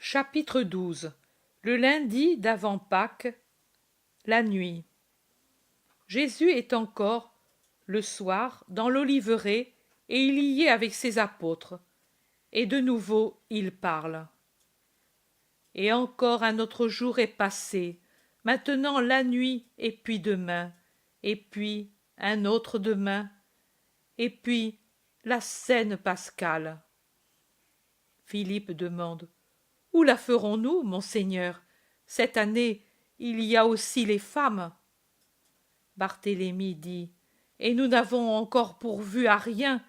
Chapitre 12. Le lundi d'avant Pâques, la nuit. Jésus est encore, le soir, dans l'oliveraie, et il y est avec ses apôtres. Et de nouveau il parle. Et encore un autre jour est passé, maintenant la nuit, et puis demain, et puis un autre demain, et puis la scène pascale. Philippe demande: où la ferons-nous, monseigneur? Cette année, il y a aussi les femmes. Barthélemy dit: et nous n'avons encore pourvu à rien,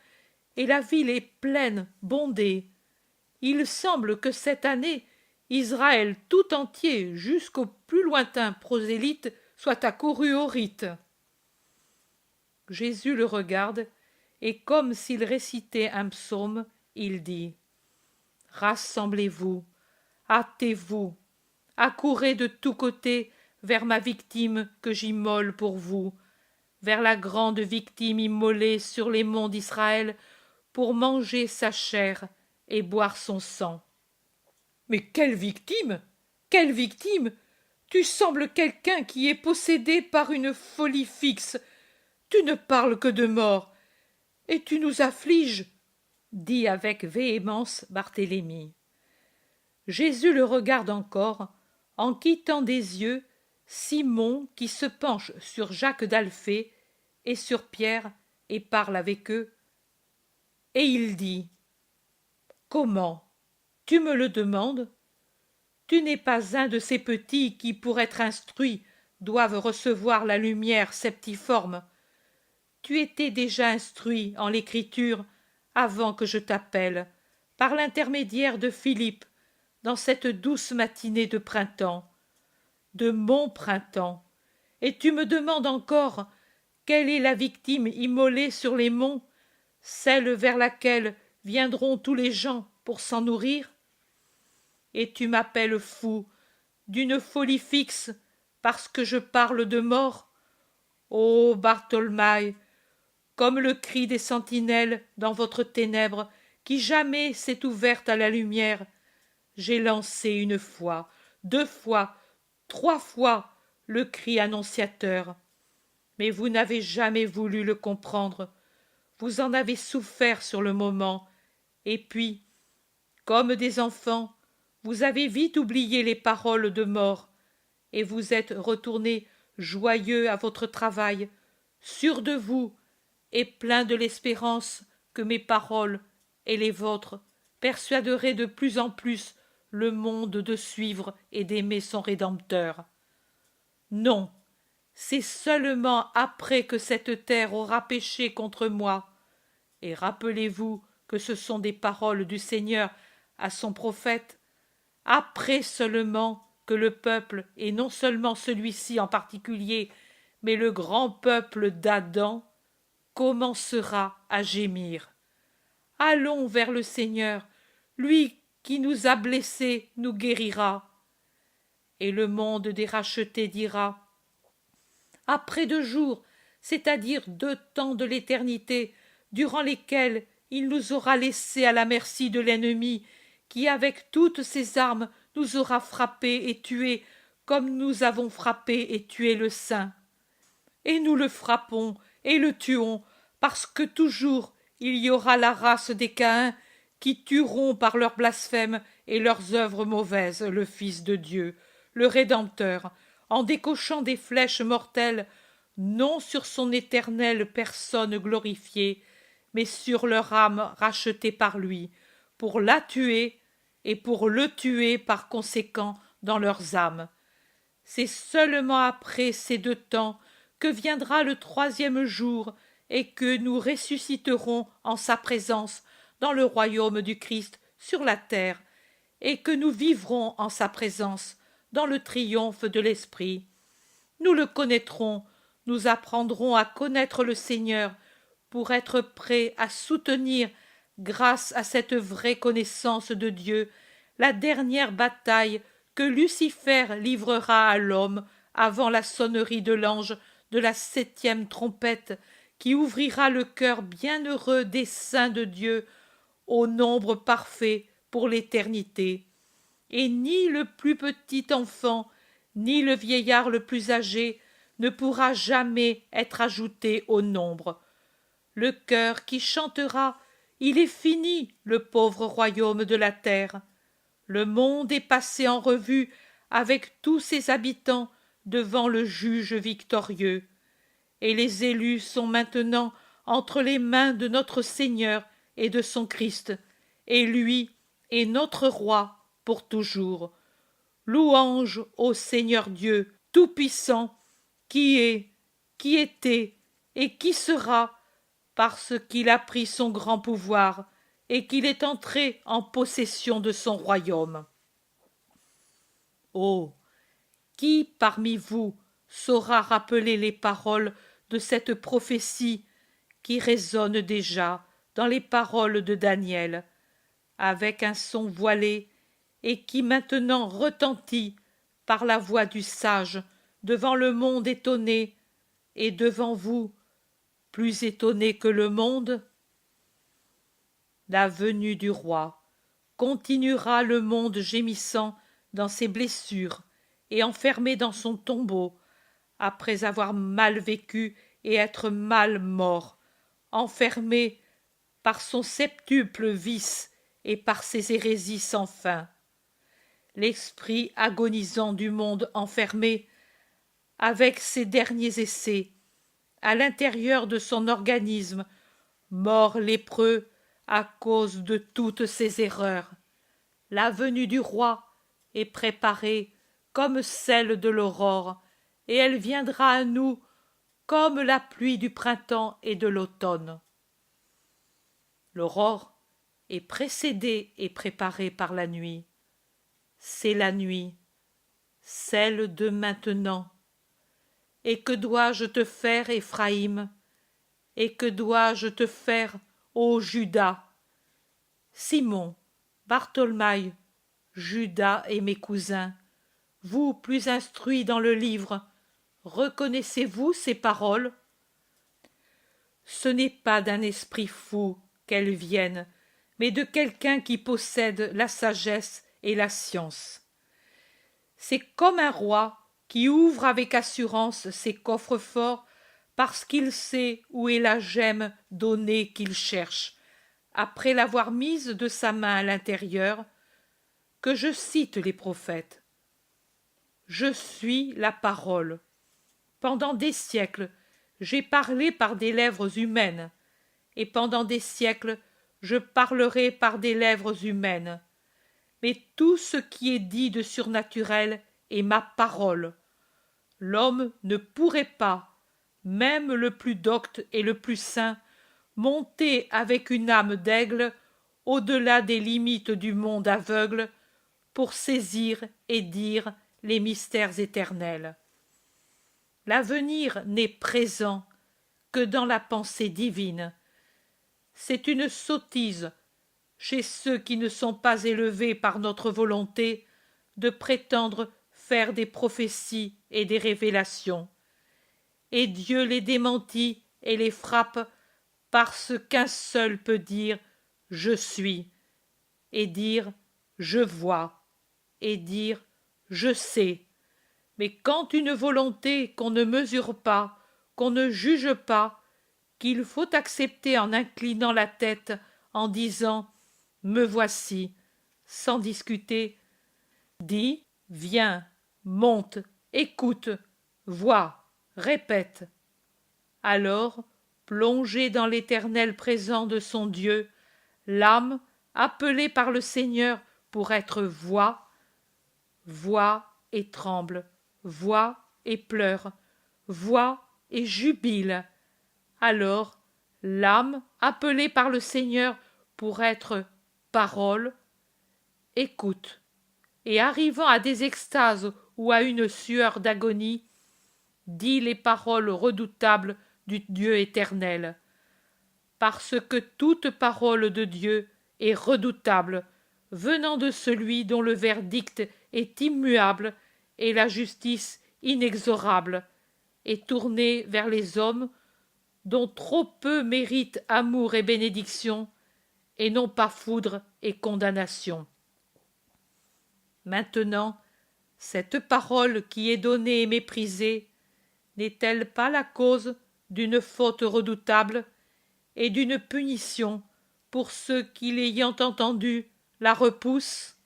et la ville est pleine, bondée. Il semble que cette année, Israël tout entier, jusqu'au plus lointain prosélyte, soit accouru au rite. Jésus le regarde, et comme s'il récitait un psaume, il dit: rassemblez-vous, hâtez-vous, accourez de tous côtés vers ma victime que j'immole pour vous, vers la grande victime immolée sur les monts d'Israël, pour manger sa chair et boire son sang. Mais quelle victime? Quelle victime? Tu sembles quelqu'un qui est possédé par une folie fixe. Tu ne parles que de mort, et tu nous affliges, dit avec véhémence Barthélemy. Jésus le regarde encore, en quittant des yeux Simon qui se penche sur Jacques d'Alphée et sur Pierre et parle avec eux. Et il dit: comment? Tu me le demandes? Tu n'es pas un de ces petits qui, pour être instruits, doivent recevoir la lumière septiforme. Tu étais déjà instruit en l'écriture avant que je t'appelle, par l'intermédiaire de Philippe, dans cette douce matinée de printemps, de mon printemps, et tu me demandes encore quelle est la victime immolée sur les monts, celle vers laquelle viendront tous les gens pour s'en nourrir? Et tu m'appelles fou, d'une folie fixe, parce que je parle de mort? Ô Bartholomaï, comme le cri des sentinelles dans votre ténèbre, qui jamais s'est ouverte à la lumière, j'ai lancé une fois, deux fois, trois fois le cri annonciateur. Mais vous n'avez jamais voulu le comprendre. Vous en avez souffert sur le moment, et puis, comme des enfants, vous avez vite oublié les paroles de mort, et vous êtes retournés joyeux à votre travail, sûrs de vous, et pleins de l'espérance que mes paroles et les vôtres persuaderaient de plus en plus le monde de suivre et d'aimer son Rédempteur. Non, c'est seulement après que cette terre aura péché contre moi, et rappelez-vous que ce sont des paroles du Seigneur à son prophète, après seulement que le peuple, et non seulement celui-ci en particulier, mais le grand peuple d'Adam, commencera à gémir. Allons vers le Seigneur, lui qui nous a blessés nous guérira. Et le monde des rachetés dira: après 2 jours, c'est-à-dire 2 temps de l'éternité, durant lesquels il nous aura laissés à la merci de l'ennemi, qui avec toutes ses armes nous aura frappés et tués, comme nous avons frappé et tué le saint. Et nous le frappons et le tuons, parce que toujours il y aura la race des Caïns qui tueront par leurs blasphèmes et leurs œuvres mauvaises le Fils de Dieu, le Rédempteur, en décochant des flèches mortelles, non sur son éternelle personne glorifiée, mais sur leur âme rachetée par lui, pour la tuer et pour le tuer par conséquent dans leurs âmes. C'est seulement après ces 2 temps que viendra le 3e jour et que nous ressusciterons en sa présence dans le royaume du Christ sur la terre, et que nous vivrons en sa présence dans le triomphe de l'Esprit. Nous le connaîtrons, nous apprendrons à connaître le Seigneur pour être prêts à soutenir, grâce à cette vraie connaissance de Dieu, la dernière bataille que Lucifer livrera à l'homme avant la sonnerie de l'ange de la 7e trompette, qui ouvrira le cœur bienheureux des saints de Dieu au nombre parfait pour l'éternité. et ni le plus petit enfant, ni le vieillard le plus âgé ne pourra jamais être ajouté au nombre. Le cœur qui chantera, il est fini, le pauvre royaume de la terre. Le monde est passé en revue avec tous ses habitants devant le juge victorieux. Et les élus sont maintenant entre les mains de notre Seigneur et de son Christ, et lui est notre roi pour toujours. Louange au Seigneur Dieu Tout-Puissant, qui est, qui était et qui sera, parce qu'il a pris son grand pouvoir et qu'il est entré en possession de son royaume. Oh, qui parmi vous saura rappeler les paroles de cette prophétie qui résonne déjà dans les paroles de Daniel, avec un son voilé, et qui maintenant retentit par la voix du sage devant le monde étonné, et devant vous, plus étonné que le monde? La venue du roi continuera le monde gémissant dans ses blessures et enfermé dans son tombeau, après avoir mal vécu et être mal mort, enfermé par son septuple vice et par ses hérésies sans fin. L'esprit agonisant du monde enfermé, avec ses derniers essais, à l'intérieur de son organisme, mort lépreux à cause de toutes ses erreurs. La venue du roi est préparée comme celle de l'aurore, et elle viendra à nous comme la pluie du printemps et de l'automne. L'aurore est précédée et préparée par la nuit. C'est la nuit, celle de maintenant. Et que dois-je te faire, Éphraïm? Et que dois-je te faire, ô Juda? Simon, Bartholomaï, Judas et mes cousins, vous plus instruits dans le livre, reconnaissez-vous ces paroles? Ce n'est pas d'un esprit fou qu'elles viennent, mais de quelqu'un qui possède la sagesse et la science. C'est comme un roi qui ouvre avec assurance ses coffres forts parce qu'il sait où est la gemme donnée qu'il cherche, après l'avoir mise de sa main à l'intérieur, que je cite les prophètes. Je suis la parole. Pendant des siècles, j'ai parlé par des lèvres humaines, et pendant des siècles, je parlerai par des lèvres humaines. Mais tout ce qui est dit de surnaturel est ma parole. L'homme ne pourrait pas, même le plus docte et le plus saint, monter avec une âme d'aigle au-delà des limites du monde aveugle pour saisir et dire les mystères éternels. L'avenir n'est présent que dans la pensée divine. C'est une sottise chez ceux qui ne sont pas élevés par notre volonté de prétendre faire des prophéties et des révélations. Et Dieu les démentit et les frappe parce qu'un seul peut dire « Je suis » et dire « Je vois » et dire « Je sais ». Mais quand une volonté qu'on ne mesure pas, qu'on ne juge pas, qu'il faut accepter en inclinant la tête, en disant « Me voici », sans discuter, dis, viens, monte, écoute, vois, répète. Alors, plongée dans l'éternel présent de son Dieu, l'âme, appelée par le Seigneur pour être voix, voit et tremble, voit et pleure, voit et jubile. Alors, l'âme, appelée par le Seigneur pour être parole, écoute, et arrivant à des extases ou à une sueur d'agonie, dit les paroles redoutables du Dieu éternel. Parce que toute parole de Dieu est redoutable, venant de celui dont le verdict est immuable et la justice inexorable, et tournée vers les hommes dont trop peu méritent amour et bénédiction, et non pas foudre et condamnation. Maintenant, cette parole qui est donnée et méprisée n'est-elle pas la cause d'une faute redoutable et d'une punition pour ceux qui, l'ayant entendue, la repoussent?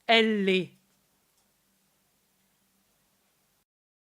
Elle l'est.